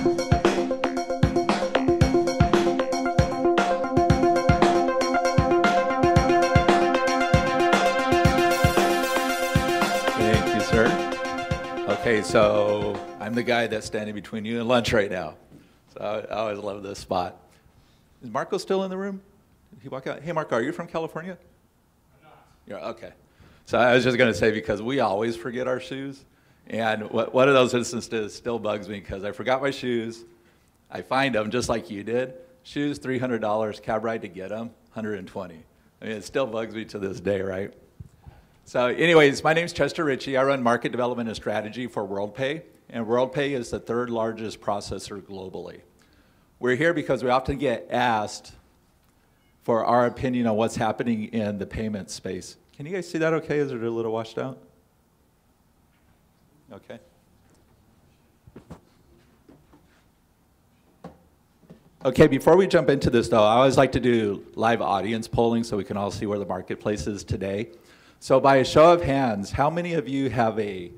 Thank you, sir. Okay, so I'm the guy that's standing between you and lunch right now. So I always love this spot. Is Marco still in the room? Did he walk out? Hey, Marco, are you from California? I'm not. You're, okay. So I was just going to say, because we always forget our shoes. And one of those instances still bugs me because I forgot my shoes. I find them just like you did. Shoes, $300, cab ride to get them, $120. I mean, it still bugs me to this day, right? So anyways, my name's Chester Ritchie. I run market development and strategy for Worldpay. And Worldpay is the third largest processor globally. We're here because we often get asked for our opinion on what's happening in the payment space. Can you guys see that okay? Is it a little washed out? Okay. Okay, before we jump into this though, I always like to do live audience polling so we can all see where the marketplace is today. So by a show of hands, how many of you have a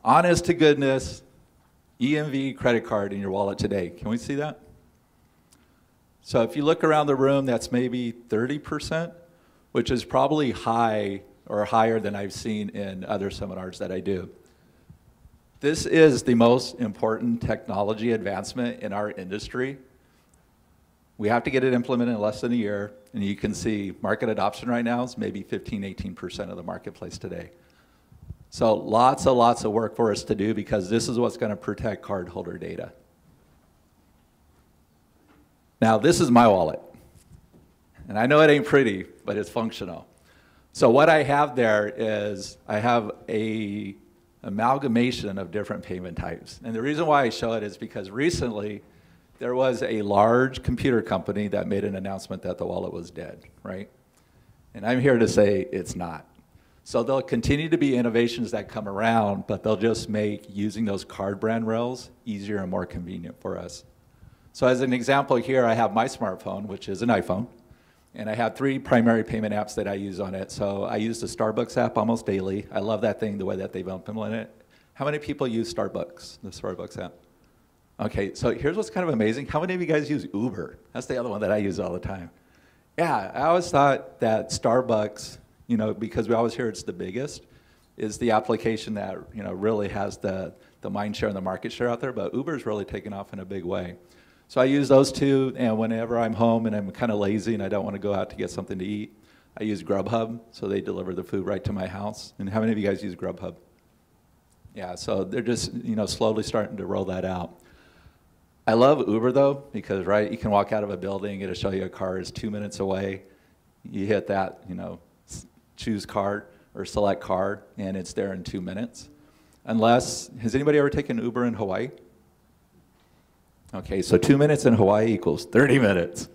honest to goodness EMV credit card in your wallet today? Can we see that? So if you look around the room, that's maybe 30%, which is probably high or higher than I've seen in other seminars that I do. This is the most important technology advancement in our industry. We have to get it implemented in less than a year, and you can see market adoption right now is maybe 15, 18% of the marketplace today. So lots of work for us to do because this is what's going to protect cardholder data. Now, this is my wallet. And I know it ain't pretty, but it's functional. So what I have there is I have a amalgamation of different payment types. And the reason why I show it is because recently there was a large computer company that made an announcement that the wallet was dead, right? And I'm here to say it's not. So there'll continue to be innovations that come around, but they'll just make using those card brand rails easier and more convenient for us. So as an example here, I have my smartphone, which is an iPhone, and I have 3 primary payment apps that I use on it. So I use the Starbucks app almost daily. I love that thing, the way that they've implemented it. How many people use Starbucks, the Starbucks app? Okay, so here's what's kind of amazing. How many of you guys use Uber? That's the other one that I use all the time. Yeah, I always thought that Starbucks, you know, because we always hear it's the biggest, is the application that, you know, really has the mind share and the market share out there, but Uber's really taken off in a big way. So I use those 2, and whenever I'm home and I'm kind of lazy and I don't want to go out to get something to eat, I use Grubhub, so they deliver the food right to my house. And how many of you guys use Grubhub? Yeah, so they're just, you know, slowly starting to roll that out. I love Uber though, because right, you can walk out of a building, it'll show you a car is 2 minutes away. You hit that, you know, choose card or select card, and it's there in 2 minutes. Unless, has anybody ever taken Uber in Hawaii? Okay, so 2 minutes in Hawaii equals 30 minutes.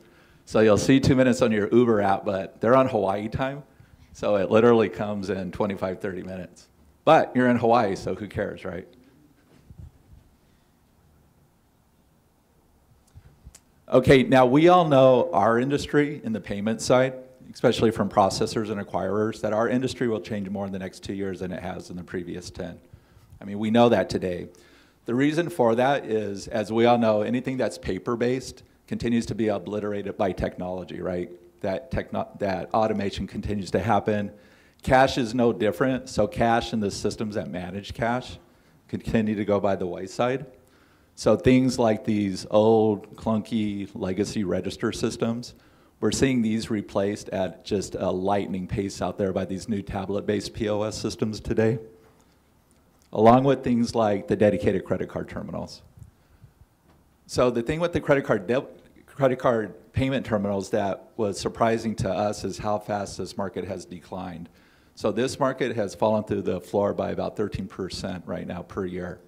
So you'll see 2 minutes on your Uber app, but they're on Hawaii time. So it literally comes in 25, 30 minutes. But you're in Hawaii, so who cares, right? Okay, now we all know our industry in the payment side, especially from processors and acquirers, that our industry will change more in the next 2 years than it has in the previous 10. I mean, we know that today. The reason for that is, as we all know, anything that's paper-based continues to be obliterated by technology, right? That automation continues to happen. Cash is no different, so cash and the systems that manage cash continue to go by the wayside. So things like these old, clunky legacy register systems, we're seeing these replaced at just a lightning pace out there by these new tablet-based POS systems today, along with things like the dedicated credit card terminals. So the thing with the credit card payment terminals that was surprising to us is how fast this market has declined. So this market has fallen through the floor by about 13% right now per year.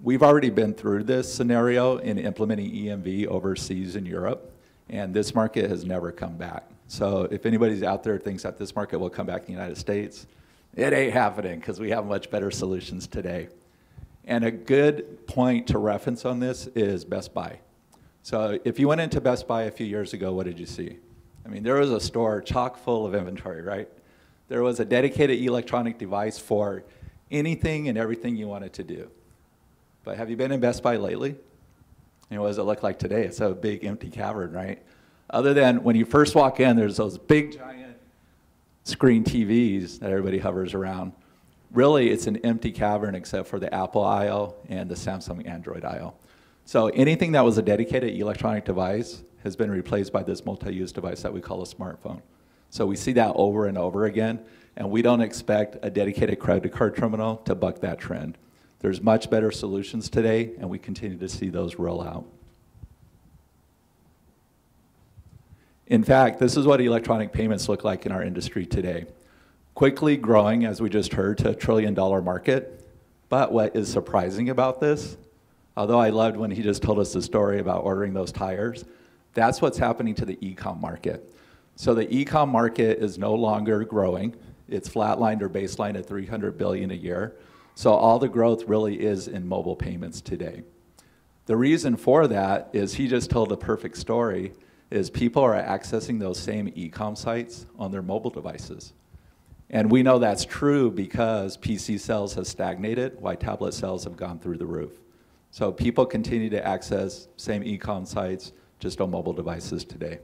We've already been through this scenario in implementing EMV overseas in Europe, and this market has never come back. So if anybody's out there thinks that this market will come back in the United States, it ain't happening because we have much better solutions today. And a good point to reference on this is Best Buy. So if you went into Best Buy a few years ago, what did you see? I mean, there was a store chock full of inventory, right? There was a dedicated electronic device for anything and everything you wanted to do. But have you been in Best Buy lately? And what does it look like today? It's a big empty cavern, right? Other than when you first walk in, there's those big giant screen TVs that everybody hovers around. Really, it's an empty cavern except for the Apple aisle and the Samsung Android aisle. So anything that was a dedicated electronic device has been replaced by this multi-use device that we call a smartphone. So we see that over and over again, and we don't expect a dedicated credit card terminal to buck that trend. There's much better solutions today, and we continue to see those roll out. In fact, this is what electronic payments look like in our industry today. Quickly growing, as we just heard, to $1 trillion market. But what is surprising about this, although I loved when he just told us the story about ordering those tires, that's what's happening to the e-com market. So the e-com market is no longer growing. It's flatlined or baseline at $300 billion a year. So all the growth really is in mobile payments today. The reason for that is he just told a perfect story, is people are accessing those same e-com sites on their mobile devices. And we know that's true because PC sales have stagnated, while tablet sales have gone through the roof. So people continue to access same e-com sites just on mobile devices today.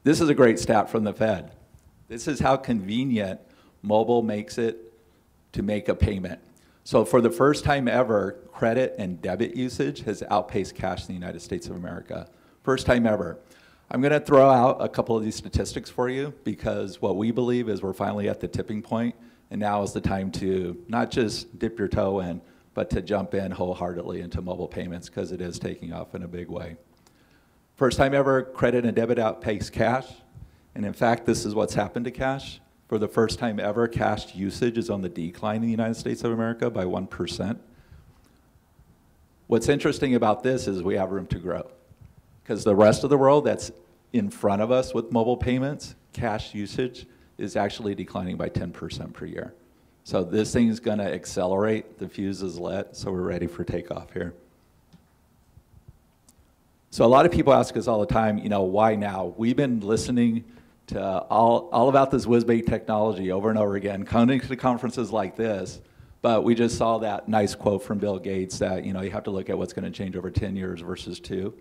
This is a great stat from the Fed. This is how convenient mobile makes it to make a payment. So for the first time ever, credit and debit usage has outpaced cash in the United States of America. First time ever. I'm going to throw out a couple of these statistics for you because what we believe is we're finally at the tipping point, and now is the time to not just dip your toe in, but to jump in wholeheartedly into mobile payments because it is taking off in a big way. First time ever, credit and debit outpaced cash. And in fact, this is what's happened to cash. For the first time ever, cash usage is on the decline in the United States of America by 1%. What's interesting about this is we have room to grow. Because the rest of the world that's in front of us with mobile payments, cash usage is actually declining by 10% per year. So this thing is going to accelerate. The fuse is lit, so we're ready for takeoff here. So a lot of people ask us all the time, you know, why now? We've been listening to all about this whiz-bang technology over and over again, coming to conferences like this, but we just saw that nice quote from Bill Gates that, you know, you have to look at what's going to change over 10 years versus 2.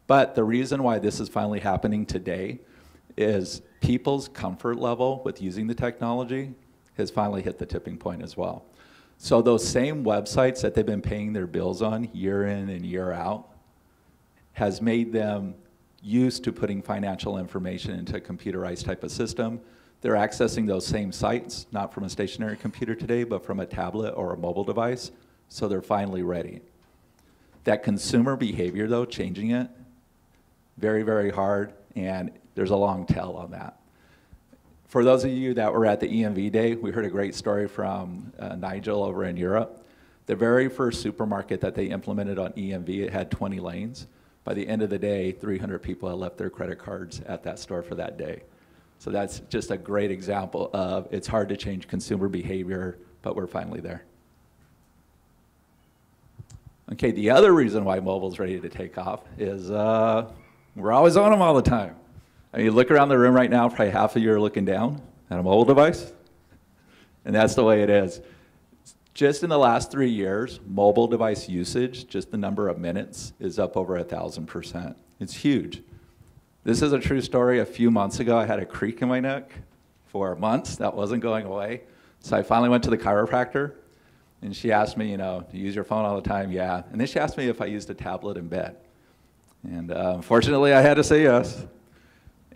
But the reason why this is finally happening today is people's comfort level with using the technology has finally hit the tipping point as well. So those same websites that they've been paying their bills on year in and year out has made them used to putting financial information into a computerized type of system. They're accessing those same sites, not from a stationary computer today, but from a tablet or a mobile device, so they're finally ready. That consumer behavior, though, changing it, very, very hard, and there's a long tail on that. For those of you that were at the EMV day, we heard a great story from Nigel over in Europe. The very first supermarket that they implemented on EMV, it had 20 lanes. By the end of the day, 300 people had left their credit cards at that store for that day. So that's just a great example of it's hard to change consumer behavior, but we're finally there. Okay, the other reason why mobile's ready to take off is we're always on them all the time. I mean, you look around the room right now, probably half of you are looking down at a mobile device, and that's the way it is. Just in the last 3 years, mobile device usage, just the number of minutes, is up over 1,000%. It's huge. This is a true story. A few months ago, I had a creak in my neck for months. That wasn't going away. So I finally went to the chiropractor, and she asked me, you know, do you use your phone all the time? Yeah. And then she asked me if I used a tablet in bed. And unfortunately, I had to say yes.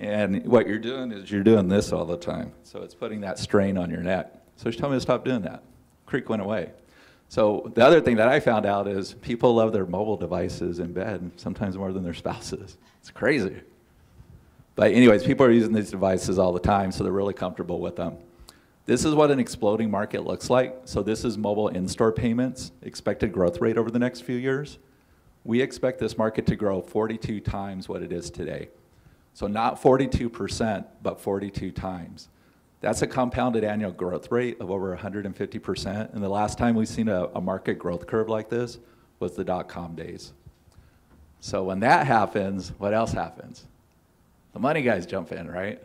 And what you're doing is you're doing this all the time. So it's putting that strain on your neck. So she told me to stop doing that. Creak went away. So the other thing that I found out is people love their mobile devices in bed, sometimes more than their spouses. It's crazy. But anyways, people are using these devices all the time, so they're really comfortable with them. This is what an exploding market looks like. So this is mobile in-store payments, expected growth rate over the next few years. We expect this market to grow 42 times what it is today. So not 42%, but 42 times. That's a compounded annual growth rate of over 150%. And the last time we've seen a market growth curve like this was the dot-com days. So when that happens, what else happens? The money guys jump in, right?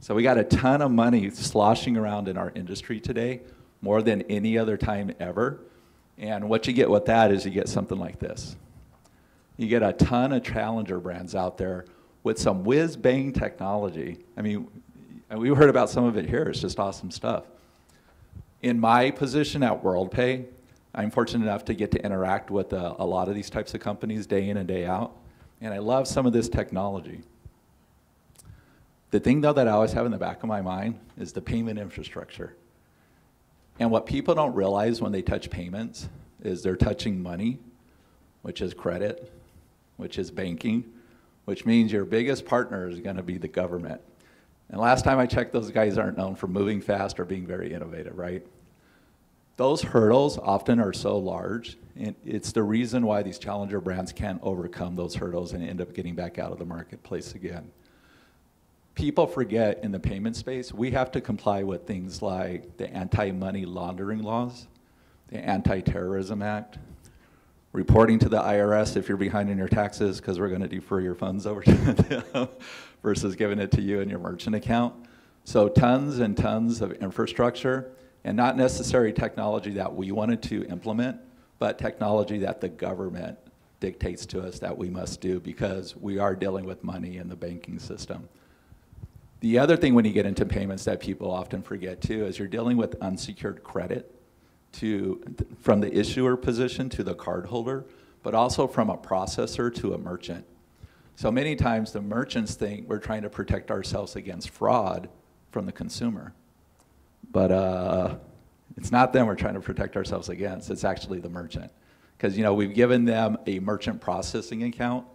So we got a ton of money sloshing around in our industry today, more than any other time ever. And what you get with that is you get something like this. You get a ton of challenger brands out there with some whiz-bang technology. I mean, we heard about some of it here. It's just awesome stuff. In my position at Worldpay, I'm fortunate enough to get to interact with a lot of these types of companies day in and day out. And I love some of this technology. The thing, though, that I always have in the back of my mind is the payment infrastructure. And what people don't realize when they touch payments is they're touching money, which is credit, which is banking, which means your biggest partner is going to be the government. And last time I checked, those guys aren't known for moving fast or being very innovative, right? Those hurdles often are so large, and it's the reason why these challenger brands can't overcome those hurdles and end up getting back out of the marketplace again. People forget in the payment space, we have to comply with things like the anti-money laundering laws, the Anti-Terrorism Act, reporting to the IRS if you're behind in your taxes because we're going to defer your funds over to them versus giving it to you in your merchant account. So tons and tons of infrastructure, and not necessary technology that we wanted to implement, but technology that the government dictates to us that we must do because we are dealing with money in the banking system. The other thing when you get into payments that people often forget too is you're dealing with unsecured credit from the issuer position to the cardholder, but also from a processor to a merchant. So many times the merchants think we're trying to protect ourselves against fraud from the consumer. But it's not them we're trying to protect ourselves against, it's actually the merchant. Because we've given them a merchant processing account,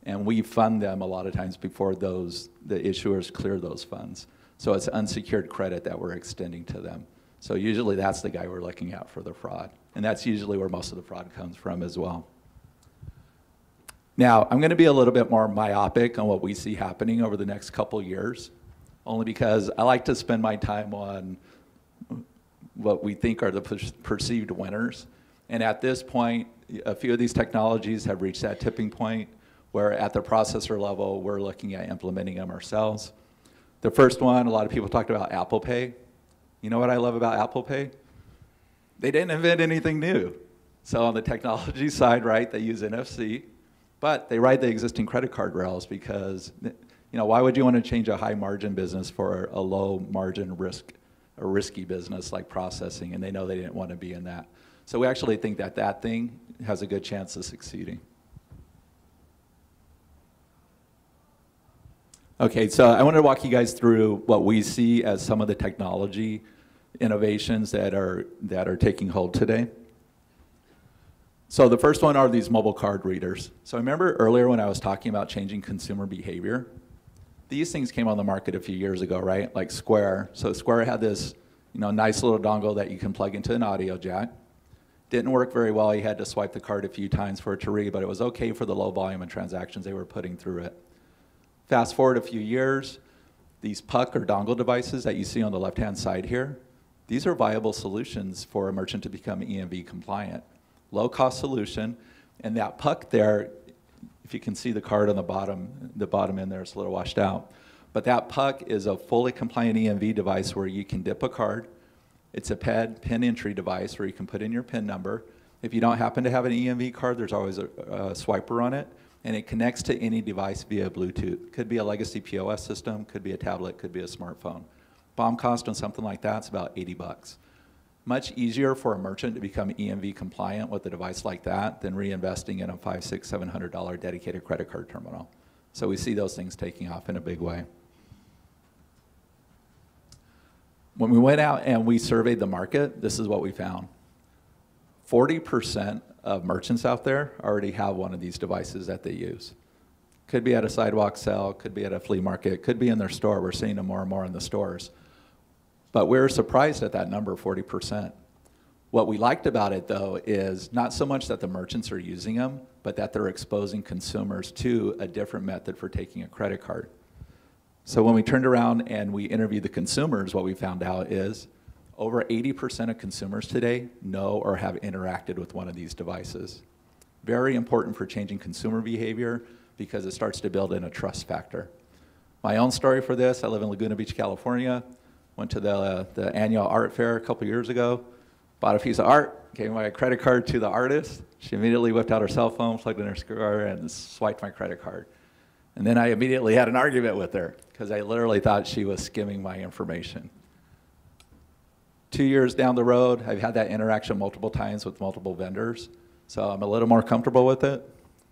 and we fund them a lot of times before the issuers clear those funds. So it's unsecured credit that we're extending to them. So usually that's the guy we're looking at for the fraud. And that's usually where most of the fraud comes from as well. Now, I'm going to be a little bit more myopic on what we see happening over the next couple years, only because I like to spend my time on what we think are the perceived winners. And at this point, a few of these technologies have reached that tipping point where at the processor level, we're looking at implementing them ourselves. The first one, a lot of people talked about Apple Pay. You know what I love about Apple Pay? They didn't invent anything new. So on the technology side, right, they use NFC, but they ride the existing credit card rails because, why would you want to change a high margin business for a low margin risky business like processing? And they know they didn't want to be in that. So we actually think that that thing has a good chance of succeeding. Okay, so I want to walk you guys through what we see as some of the technology innovations that are taking hold today. So the first one are these mobile card readers. So I remember earlier when I was talking about changing consumer behavior, these things came on the market a few years ago, right? Like Square. So Square had this nice little dongle that you can plug into an audio jack. Didn't work very well. You had to swipe the card a few times for it to read, but it was okay for the low volume of transactions they were putting through it. Fast forward a few years, these puck or dongle devices that you see on the left-hand side here, these are viable solutions for a merchant to become EMV compliant. Low-cost solution, and that puck there, if you can see the card on the bottom in there, it's a little washed out, but that puck is a fully compliant EMV device where you can dip a card. It's a PIN entry device where you can put in your PIN number. If you don't happen to have an EMV card, there's always a swiper on it. And it connects to any device via Bluetooth. Could be a legacy POS system, could be a tablet, could be a smartphone. BOM cost on something like that's about 80 bucks. Much easier for a merchant to become EMV compliant with a device like that than reinvesting in a $500, $600, $700 dedicated credit card terminal. So we see those things taking off in a big way. When we went out and we surveyed the market, this is what we found. 40% of merchants out there already have one of these devices that they use. Could be at a sidewalk sale, could be at a flea market, could be in their store. We're seeing them more and more in the stores. But we're surprised at that number, 40%. What we liked about it, though, is not so much that the merchants are using them, but that they're exposing consumers to a different method for taking a credit card. So when we turned around and we interviewed the consumers, what we found out is over 80% of consumers today know or have interacted with one of these devices. Very important for changing consumer behavior because it starts to build in a trust factor. My own story for this, I live in Laguna Beach, California. Went to the annual art fair a couple years ago. Bought a piece of art, gave my credit card to the artist. She immediately whipped out her cell phone, plugged in her car, and swiped my credit card. And then I immediately had an argument with her because I literally thought she was skimming my information. 2 years down the road, I've had that interaction multiple times with multiple vendors. So I'm a little more comfortable with it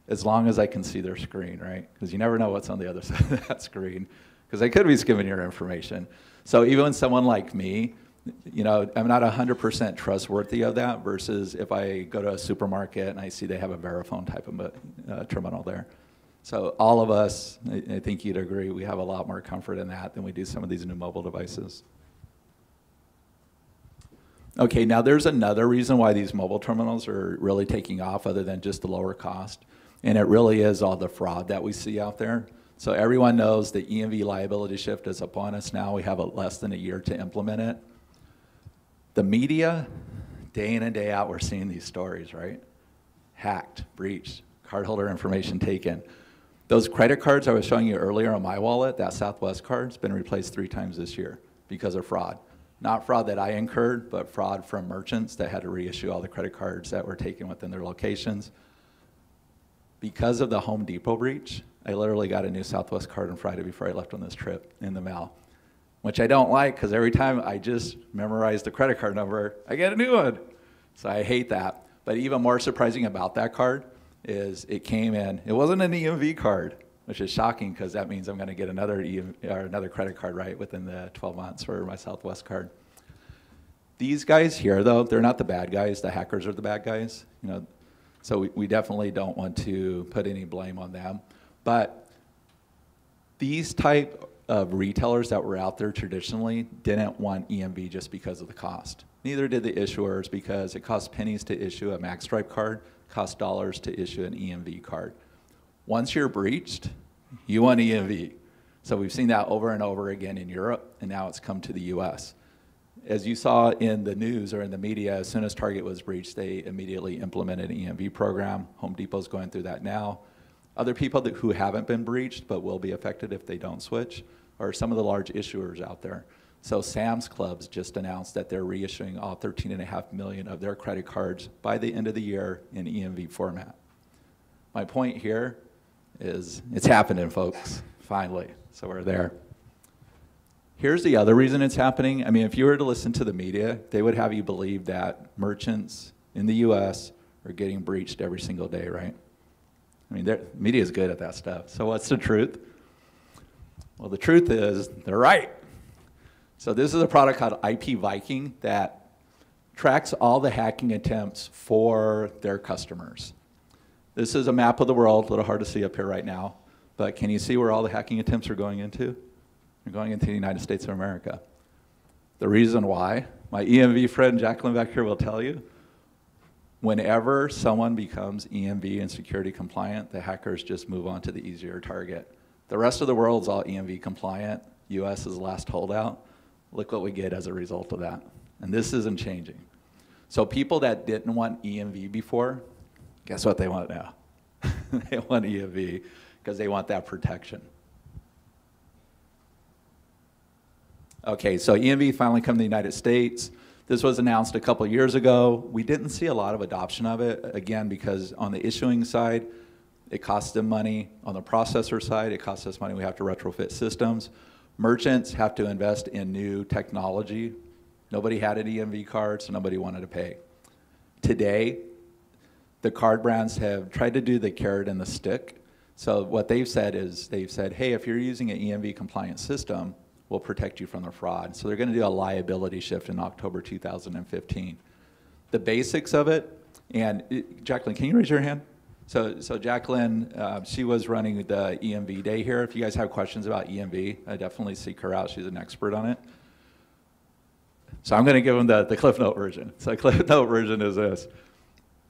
as long as I can see their screen, right? Because you never know what's on the other side of that screen because they could be skimming your information. So even when someone like me, you know, I'm not 100% trustworthy of that versus if I go to a supermarket and I see they have a Verifone type of terminal there. So all of us, I think you'd agree, we have a lot more comfort in that than we do some of these new mobile devices. Okay, now there's another reason why these mobile terminals are really taking off other than just the lower cost, and it really is all the fraud that we see out there. So everyone knows the EMV liability shift is upon us now. We have less than a year to implement it. The media, day in and day out, we're seeing these stories, right? Hacked, breached, cardholder information taken. Those credit cards I was showing you earlier on my wallet, that Southwest card's been replaced 3 times this year because of fraud. Not fraud that I incurred, but fraud from merchants that had to reissue all the credit cards that were taken within their locations. Because of the Home Depot breach, I literally got a new Southwest card on Friday before I left on this trip in the mail, which I don't like because every time I just memorize the credit card number, I get a new one. So I hate that. But even more surprising about that card is it came in, it wasn't an EMV card, which is shocking because that means I'm going to get another another credit card right within the 12 months for my Southwest card. These guys here, though, they're not the bad guys. The hackers are the bad guys. You know, so we definitely don't want to put any blame on them. But these type of retailers that were out there traditionally didn't want EMV just because of the cost. Neither did the issuers because it costs pennies to issue a MagStripe card, costs dollars to issue an EMV card. Once you're breached, you want EMV. So we've seen that over and over again in Europe, and now it's come to the US. As you saw in the news or in the media, as soon as Target was breached, they immediately implemented an EMV program. Home Depot's going through that now. Other people who haven't been breached but will be affected if they don't switch are some of the large issuers out there. So Sam's Club's just announced that they're reissuing all 13.5 million of their credit cards by the end of the year in EMV format. My point here is it's happening, folks, finally. So we're there. Here's the other reason it's happening. I mean, if you were to listen to the media, they would have you believe that merchants in the US are getting breached every single day, right? I mean, the media is good at that stuff. So what's the truth? Well, the truth is they're right. So this is a product called IP Viking that tracks all the hacking attempts for their customers. This is a map of the world, a little hard to see up here right now, but can you see where all the hacking attempts are going into? They're going into the United States of America. The reason why, my EMV friend Jacqueline back here will tell you, whenever someone becomes EMV and security compliant, the hackers just move on to the easier target. The rest of the world's all EMV compliant. US is the last holdout. Look what we get as a result of that. And this isn't changing. So people that didn't want EMV before, guess what they want now? They want EMV because they want that protection. Okay, so EMV finally come to the United States. This was announced a couple years ago. We didn't see a lot of adoption of it, again, because on the issuing side, it costs them money. On the processor side, it costs us money. We have to retrofit systems. Merchants have to invest in new technology. Nobody had an EMV card, so nobody wanted to pay. Today, the card brands have tried to do the carrot and the stick. So what they've said is, hey, if you're using an EMV compliant system, we'll protect you from the fraud. So they're going to do a liability shift in October 2015. The basics of it, and Jacqueline, can you raise your hand? So Jacqueline, she was running the EMV day here. If you guys have questions about EMV, I definitely seek her out. She's an expert on it. So I'm going to give them the Cliff Note version. So the Cliff Note version is this.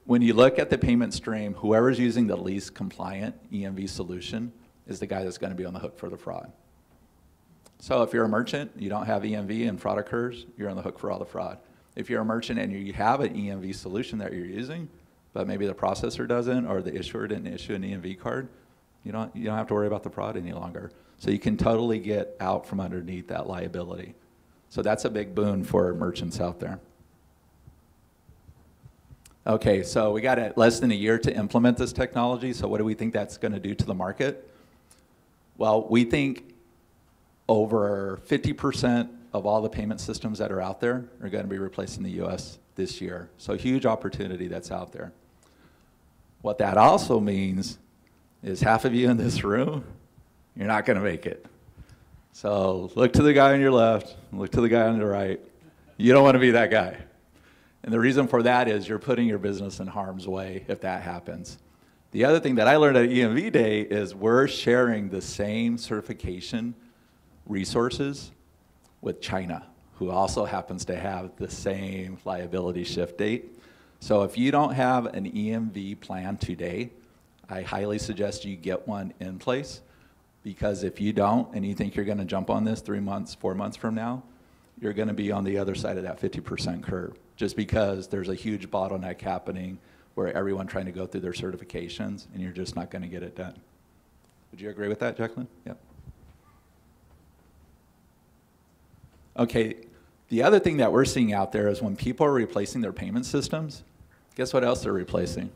When you look at the payment stream, whoever's using the least compliant EMV solution is the guy that's going to be on the hook for the fraud. So if you're a merchant, you don't have EMV and fraud occurs, you're on the hook for all the fraud. If you're a merchant and you have an EMV solution that you're using, but maybe the processor doesn't or the issuer didn't issue an EMV card, you don't have to worry about the fraud any longer. So you can totally get out from underneath that liability. So that's a big boon for merchants out there. Okay, so we got less than a year to implement this technology, so what do we think that's going to do to the market? Well, we think over 50% of all the payment systems that are out there are going to be replaced in the US this year. So huge opportunity that's out there. What that also means is half of you in this room, you're not going to make it. So look to the guy on your left, look to the guy on the right. You don't want to be that guy. And the reason for that is you're putting your business in harm's way if that happens. The other thing that I learned at EMV Day is we're sharing the same certification resources with China, who also happens to have the same liability shift date. So if you don't have an EMV plan today, I highly suggest you get one in place, because if you don't and you think you're going to jump on this 3 months, 4 months from now, you're going to be on the other side of that 50% curve, just because there's a huge bottleneck happening where everyone trying to go through their certifications and you're just not going to get it done. Would you agree with that, Jacqueline? Yep. Okay, the other thing that we're seeing out there is when people are replacing their payment systems, guess what else they're replacing?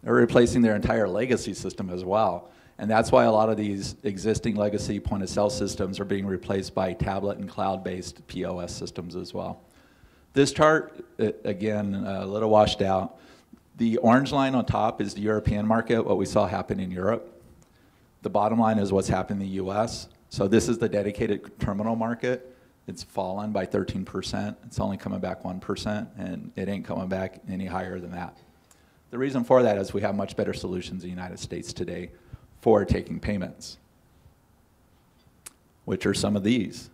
They're replacing their entire legacy system as well. And that's why a lot of these existing legacy point-of-sale systems are being replaced by tablet and cloud-based POS systems as well. This chart, again, a little washed out. The orange line on top is the European market, what we saw happen in Europe. The bottom line is what's happened in the US. So this is the dedicated terminal market. It's fallen by 13%. It's only coming back 1%, and it ain't coming back any higher than that. The reason for that is we have much better solutions in the United States today for taking payments, which are some of these.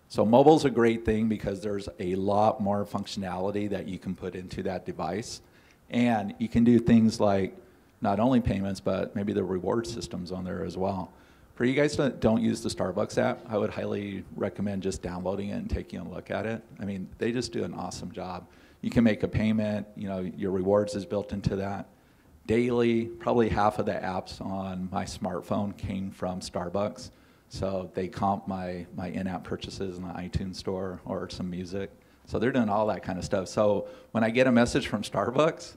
So mobile's a great thing because there's a lot more functionality that you can put into that device. And you can do things like not only payments, but maybe the reward systems on there as well. For you guys that don't use the Starbucks app, I would highly recommend just downloading it and taking a look at it. I mean, they just do an awesome job. You can make a payment, you know, your rewards is built into that. Daily, probably half of the apps on my smartphone came from Starbucks. So they comp my in-app purchases in the iTunes store or some music. So they're doing all that kind of stuff. So when I get a message from Starbucks,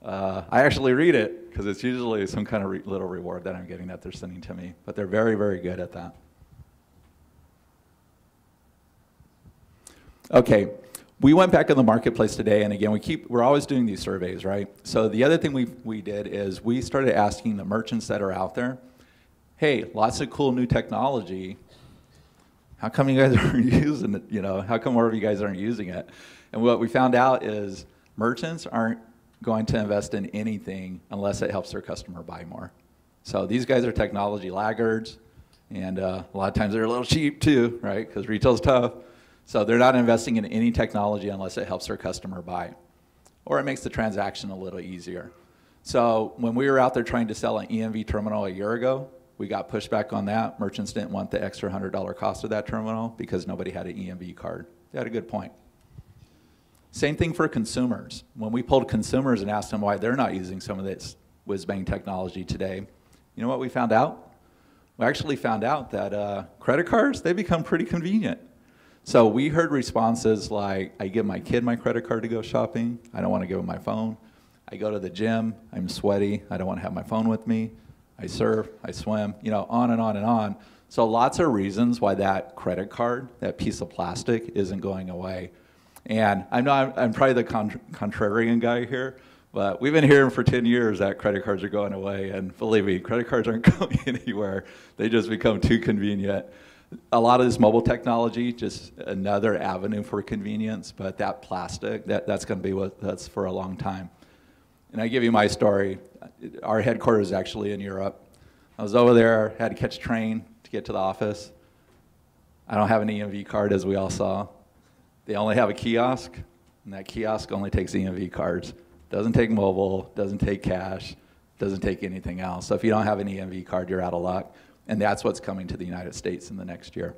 I actually read it because it's usually some kind of little reward that I'm getting that they're sending to me. But they're very, very good at that. Okay, we went back in the marketplace today, and again, we're always doing these surveys, right? So the other thing we did is we started asking the merchants that are out there, hey, lots of cool new technology. How come you guys aren't using it? You know, how come more of you guys aren't using it? And what we found out is merchants aren't going to invest in anything unless it helps their customer buy more. So these guys are technology laggards, and a lot of times they're a little cheap too, right? Because retail's tough. So they're not investing in any technology unless it helps their customer buy, or it makes the transaction a little easier. So when we were out there trying to sell an EMV terminal a year ago, we got pushback on that. Merchants didn't want the extra $100 cost of that terminal because nobody had an EMV card. They had a good point. Same thing for consumers. When we polled consumers and asked them why they're not using some of this whiz-bang technology today, you know what we found out? We actually found out that credit cards, they become pretty convenient. So we heard responses like, I give my kid my credit card to go shopping. I don't want to give him my phone. I go to the gym. I'm sweaty. I don't want to have my phone with me. I surf. I swim. You know, on and on and on. So lots of reasons why that credit card, that piece of plastic, isn't going away. And I know I'm probably the contrarian guy here, but we've been hearing for 10 years that credit cards are going away. And believe me, credit cards aren't going anywhere. They just become too convenient. A lot of this mobile technology, just another avenue for convenience, but that plastic, that's going to be with us for a long time. And I give you my story. Our headquarters is actually in Europe. I was over there, had to catch a train to get to the office. I don't have an EMV card, as we all saw. They only have a kiosk, and that kiosk only takes EMV cards. Doesn't take mobile, doesn't take cash, doesn't take anything else. So if you don't have an EMV card, you're out of luck. And that's what's coming to the United States in the next year.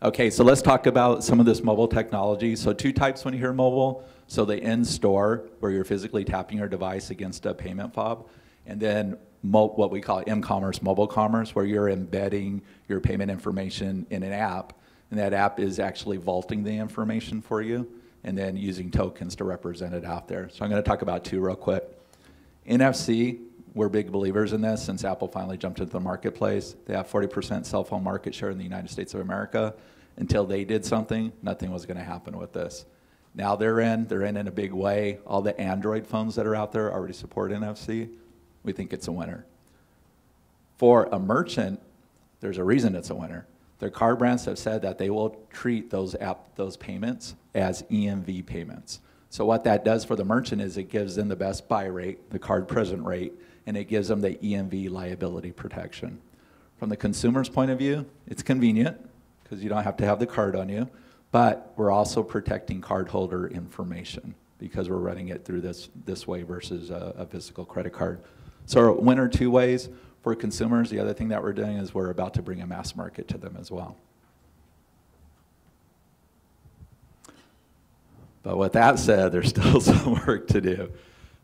Okay, so let's talk about some of this mobile technology. So two types when you hear mobile. So the in-store, where you're physically tapping your device against a payment fob. And then what we call m-commerce, mobile commerce, where you're embedding your payment information in an app. And that app is actually vaulting the information for you and then using tokens to represent it out there. So I'm going to talk about two real quick. NFC, we're big believers in this since Apple finally jumped into the marketplace. They have 40% cell phone market share in the United States of America. Until they did something, nothing was going to happen with this. Now they're in a big way. All the Android phones that are out there already support NFC. We think it's a winner. For a merchant, there's a reason it's a winner. Their card brands have said that they will treat those payments as EMV payments. So what that does for the merchant is it gives them the best buy rate, the card present rate, and it gives them the EMV liability protection. From the consumer's point of view, it's convenient because you don't have to have the card on you, but we're also protecting cardholder information because we're running it through this way versus a physical credit card. So winner two ways. For consumers, the other thing that we're doing is we're about to bring a mass market to them as well. But with that said, there's still some work to do.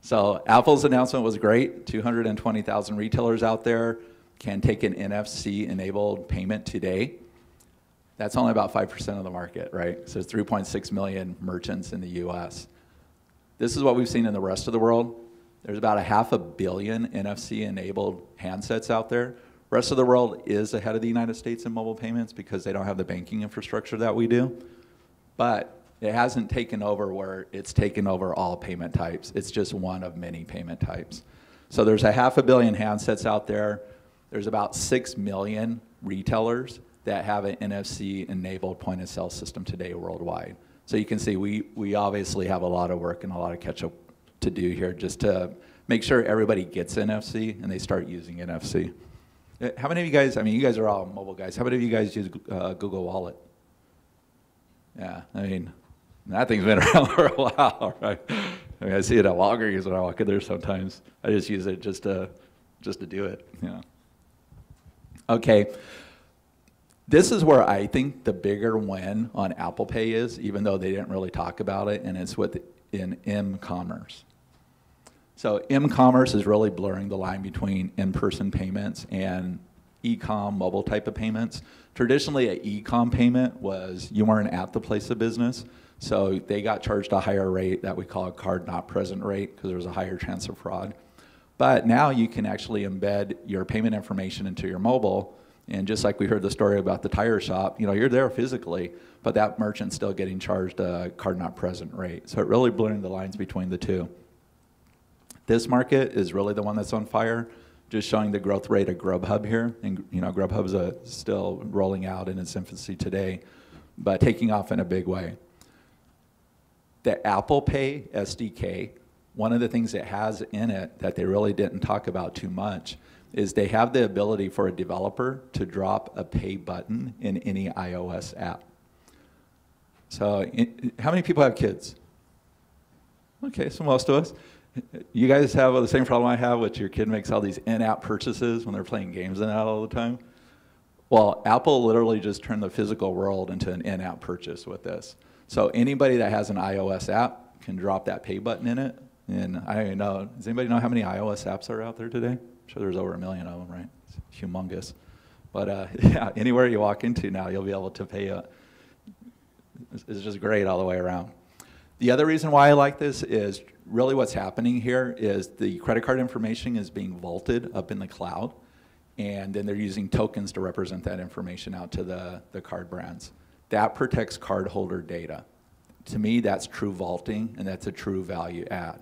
So Apple's announcement was great. 220,000 retailers out there can take an NFC-enabled payment today. That's only about 5% of the market, right? So it's 3.6 million merchants in the US. This is what we've seen in the rest of the world. There's about 500 million NFC-enabled handsets out there. The rest of the world is ahead of the United States in mobile payments because they don't have the banking infrastructure that we do. But it hasn't taken over where it's taken over all payment types. It's just one of many payment types. So there's 500 million handsets out there. There's about 6 million retailers that have an NFC-enabled point-of-sale system today worldwide. So you can see we obviously have a lot of work and a lot of catch-up to do here just to make sure everybody gets NFC and they start using NFC. How many of you guys, I mean, you guys are all mobile guys. How many of you guys use Google Wallet? Yeah, I mean, that thing's been around for a while, right? I mean, I see it at Walgreens when I walk in there sometimes. I just use it just to do it, you know. Okay, this is where I think the bigger win on Apple Pay is, even though they didn't really talk about it, and it's in m-commerce. So m-commerce is really blurring the line between in-person payments and e-com mobile type of payments. Traditionally, an e-com payment was you weren't at the place of business, so they got charged a higher rate that we call a card not present rate because there was a higher chance of fraud. But now you can actually embed your payment information into your mobile, and just like we heard the story about the tire shop, you know, you're there physically, but that merchant's still getting charged a card not present rate. So it really blurring the lines between the two. This market is really the one that's on fire. Just showing the growth rate of Grubhub here. And you know, Grubhub's still rolling out in its infancy today, but taking off in a big way. The Apple Pay SDK, one of the things it has in it that they really didn't talk about too much is they have the ability for a developer to drop a pay button in any iOS app. So how many people have kids? Okay, so most of us. You guys have the same problem I have, which your kid makes all these in-app purchases when they're playing games in that all the time. Well, Apple literally just turned the physical world into an in-app purchase with this. So anybody that has an iOS app can drop that pay button in it. And I don't even know, does anybody know how many iOS apps are out there today? I'm sure there's over 1 million of them, right? It's humongous. But yeah, anywhere you walk into now, you'll be able to pay. It's just great all the way around. The other reason why I like this is really what's happening here is the credit card information is being vaulted up in the cloud, and then they're using tokens to represent that information out to the card brands. That protects cardholder data. To me, that's true vaulting, and that's a true value add.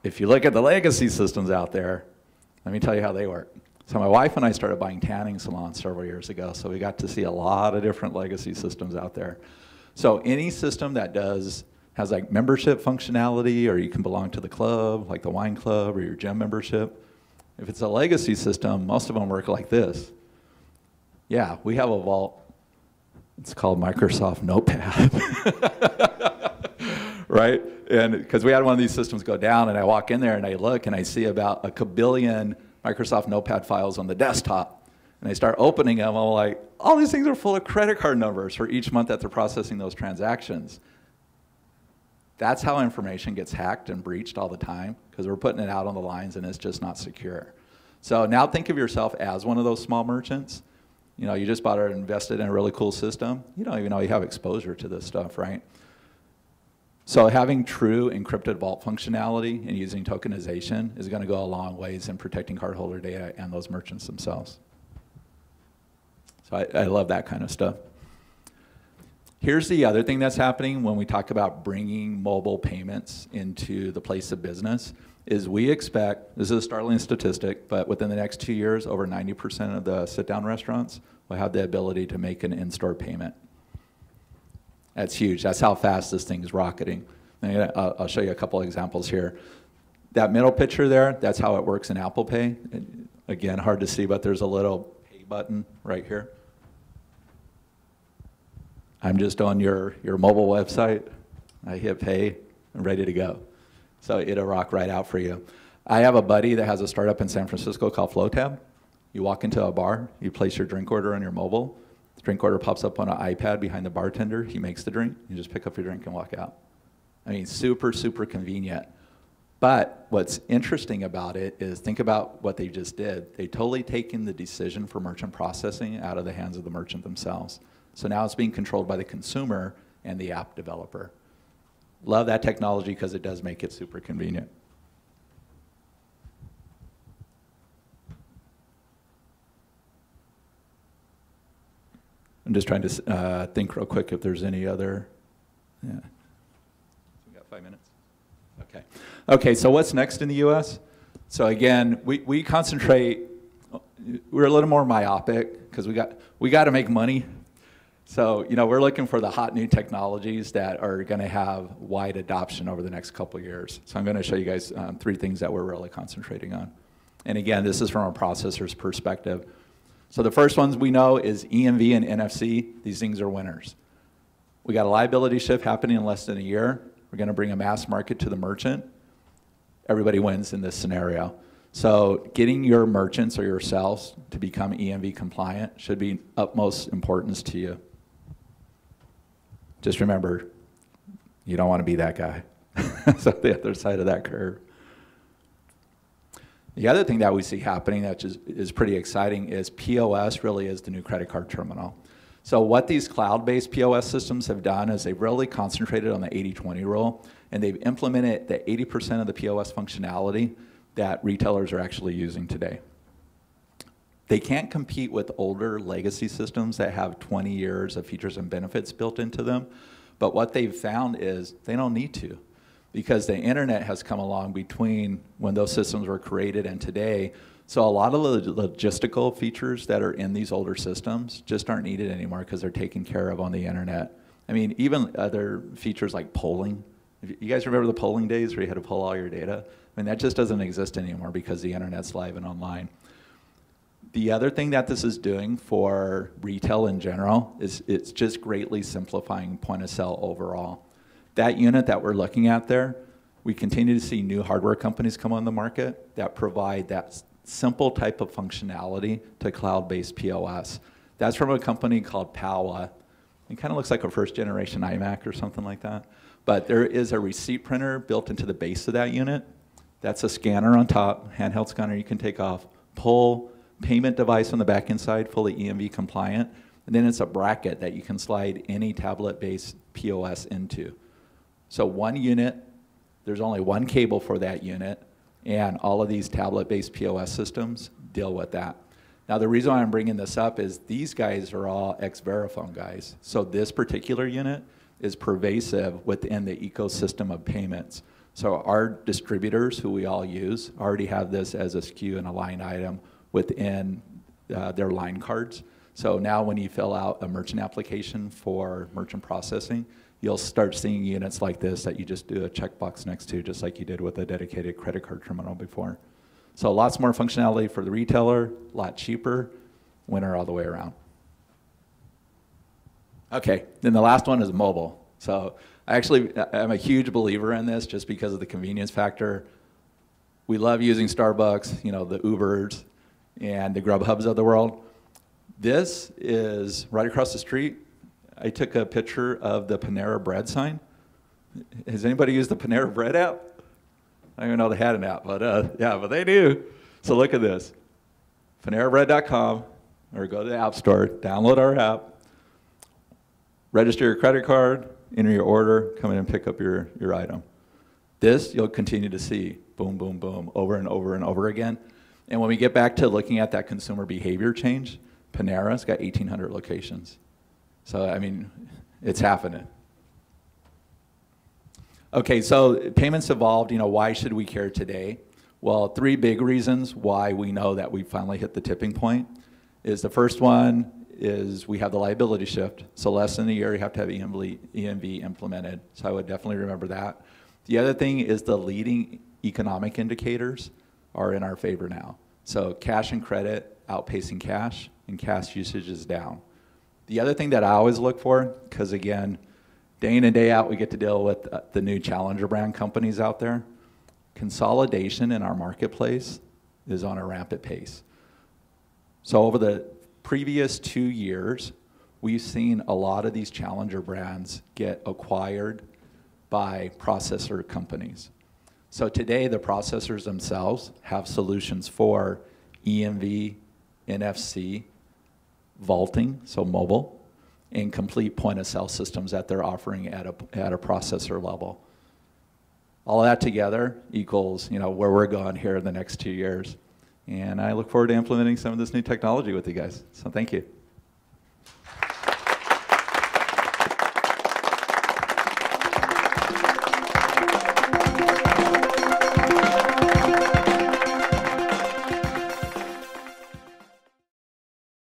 If you look at the legacy systems out there, let me tell you how they work. So my wife and I started buying tanning salons several years ago, so we got to see a lot of different legacy systems out there. So any system that has like membership functionality, or you can belong to the club, like the wine club or your gym membership, if it's a legacy system, most of them work like this. Yeah, we have a vault. It's called Microsoft Notepad. Right? And because we had one of these systems go down, and I walk in there and I look and I see about 1 billion Microsoft Notepad files on the desktop. And I start opening them, I'm like, all these things are full of credit card numbers for each month that they're processing those transactions. That's how information gets hacked and breached all the time, because we're putting it out on the lines and it's just not secure. So now think of yourself as one of those small merchants. You know, you just bought or invested in a really cool system. You don't even know you have exposure to this stuff, right? So having true encrypted vault functionality and using tokenization is going to go a long ways in protecting cardholder data and those merchants themselves. So I love that kind of stuff. Here's the other thing that's happening when we talk about bringing mobile payments into the place of business is we expect, this is a startling statistic, but within the next 2 years, over 90% of the sit-down restaurants will have the ability to make an in-store payment. That's huge. That's how fast this thing is rocketing. And I'll show you a couple examples here. That middle picture there, that's how it works in Apple Pay. Again, hard to see, but there's a little pay button right here. I'm just on your mobile website. I hit pay, I'm ready to go. So it'll rock right out for you. I have a buddy that has a startup in San Francisco called FlowTab. You walk into a bar, you place your drink order on your mobile, the drink order pops up on an iPad behind the bartender, he makes the drink, you just pick up your drink and walk out. I mean, super, super convenient. But what's interesting about it is think about what they just did. They totally taken the decision for merchant processing out of the hands of the merchant themselves. So now it's being controlled by the consumer and the app developer. Love that technology because it does make it super convenient. I'm just trying to think real quick if there's any other, yeah. We got 5 minutes. Okay. Okay, so what's next in the US? So again, we concentrate, we're a little more myopic because we got to make money. So, you know, we're looking for the hot new technologies that are going to have wide adoption over the next couple of years. So I'm going to show you guys 3 things that we're really concentrating on. And again, this is from a processor's perspective. So the first ones we know is EMV and NFC. These things are winners. We got a liability shift happening in less than a year. We're going to bring a mass market to the merchant. Everybody wins in this scenario. So getting your merchants or yourselves to become EMV compliant should be utmost importance to you. Just remember, you don't want to be that guy. So the other side of that curve. The other thing that we see happening that is pretty exciting is POS really is the new credit card terminal. So what these cloud-based POS systems have done is they've really concentrated on the 80-20 rule, and they've implemented the 80% of the POS functionality that retailers are actually using today. They can't compete with older legacy systems that have 20 years of features and benefits built into them, but what they've found is they don't need to, because the internet has come along between when those systems were created and today. So a lot of the logistical features that are in these older systems just aren't needed anymore because they're taken care of on the internet. I mean, even other features like polling. You guys remember the polling days where you had to pull all your data? I mean, that just doesn't exist anymore because the internet's live and online. The other thing that this is doing for retail in general is it's just greatly simplifying point of sale overall. That unit that we're looking at there, we continue to see new hardware companies come on the market that provide that simple type of functionality to cloud-based POS. That's from a company called Paola. It kind of looks like a first generation iMac or something like that. But there is a receipt printer built into the base of that unit. That's a scanner on top, handheld scanner you can take off, pull, payment device on the back end side, fully EMV compliant, and then it's a bracket that you can slide any tablet-based POS into. So one unit, there's only one cable for that unit, and all of these tablet-based POS systems deal with that. Now the reason why I'm bringing this up is these guys are all ex-Verifone guys. So this particular unit is pervasive within the ecosystem of payments. So our distributors, who we all use, already have this as a SKU and a line item within their line cards. So now when you fill out a merchant application for merchant processing, you'll start seeing units like this that you just do a checkbox next to, just like you did with a dedicated credit card terminal before. So lots more functionality for the retailer, a lot cheaper, winner all the way around. Okay, then the last one is mobile. So I'm a huge believer in this just because of the convenience factor. We love using Starbucks, you know, the Ubers and the Grubhubs of the world. This is right across the street. I took a picture of the Panera Bread sign. Has anybody used the Panera Bread app? I don't even know they had an app, but yeah, but they do. So look at this. PaneraBread.com, or go to the App Store, download our app, register your credit card, enter your order, come in and pick up your item. This you'll continue to see, boom, boom, boom, over and over and over again. And when we get back to looking at that consumer behavior change, Panera's got 1,800 locations. So, I mean, it's happening. Okay, so payments evolved. Why should we care today? Well, 3 big reasons why we know that we finally hit the tipping point is the first one is we have the liability shift. So less than a year, you have to have EMV implemented. So I would definitely remember that. The other thing is the leading economic indicators are in our favor now. So cash and credit outpacing cash, and cash usage is down. The other thing that I always look for, because again, day in and day out we get to deal with the new challenger brand companies out there, consolidation in our marketplace is on a rampant pace. So over the previous 2 years, we've seen a lot of these challenger brands get acquired by processor companies. So today, the processors themselves have solutions for EMV, NFC, vaulting, so mobile, and complete point-of-sale systems that they're offering at a processor level. All of that together equals, where we're going here in the next 2 years. And I look forward to implementing some of this new technology with you guys. So thank you.